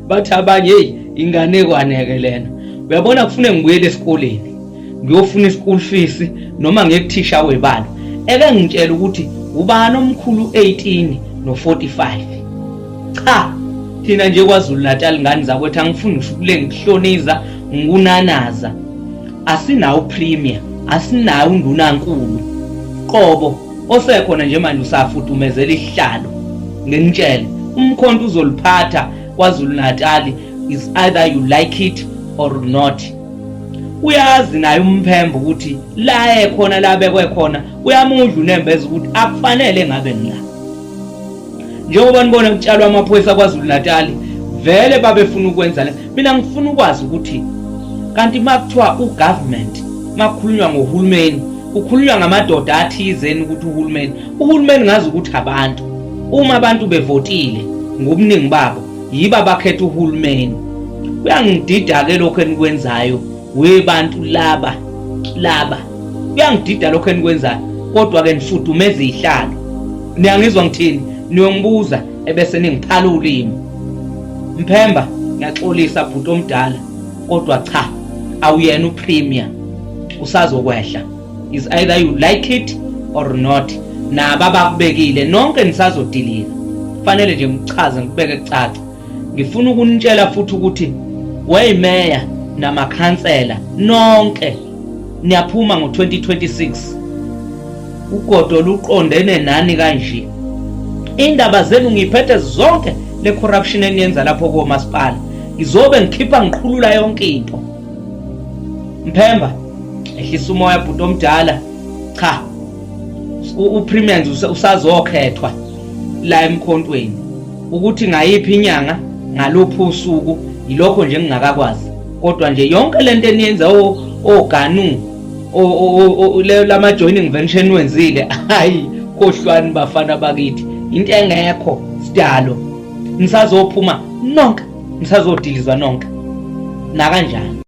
Bathi abanye hey inganekwane-ke lena. Uyabona kufuneka ngibuyele esikoleni ngiyofuna i-school fees noma ngekuthisha webalo eke ngitshela ukuthi ubani omkhulu 18 no45. Cha, thina nje kwaZulu Natal ngani zakwethu angifuni ngisho kule ngihloniza ngunanaza. Asinawo premier, asinawo undunankulu. Qobo osekhona nje manje usafuthumezela isihlalo. Ngingitshele umkhonto uzoliphatha kwaZulu Natal is either you like it or not. Uyazi naye umphembo ukuthi la ekhona la bekwe khona uyamudla unembeza ukuthi akufanele ngabe ngila. Njengoba nibona kutshalwa amaphoyisa kwaZulu Natal vele babefuna ukwenza la. Mina ngifuna ukwazi ukuthi kanti makuthiwa ugovernment makukhulunywa ngohulumeni ukhulunywa ngamadoda athizeni ukuthi uhulumeni ngazi ukuthi abantu uma abantu bevotile ngobuningi babo yiba bakhetha uhulumeni. Kuyangidida ke lokho enikwenzayo webantu laba kuyangidida lokho enikwenzayo kodwa ke nifudumeza izihlalo. Niyangizwa ngithini? Niyongibuza ebese ningiphala ulimi. Mphemba ngiyaxolisa bhuti omdala kodwa cha awuyena upremier usazokwehla. Is either you like it or not. Naba bakubekile nonke nisazodilika. Kufanele nje ngichaze ngibeke kucaca. Ngifuna ukunitshela futhi ukuthi weyimeya namakhansela nonke niyaphuma ngo2026. Ugodo luqondene nani kanje. Indaba zenu ngiphethe zonke le corruption eniyenza lapho komasipala. Ngizobe ngikhipha ngiqhulula yonke into. Mphemba ehlisa umoya bhuti omdala. Cha, upremier usazokhethwa la emkhontweni ukuthi ngayiphi inyanga ngaluphi usuku yilokho nje ngingakakwazi. Kodwa nje yonke lento eniyenza oganu lama joining venture wenzile hayi khohlwani bafana bakithi into engekho sidalo nisazophuma nonke nisazodilizwa nonke na kanjani.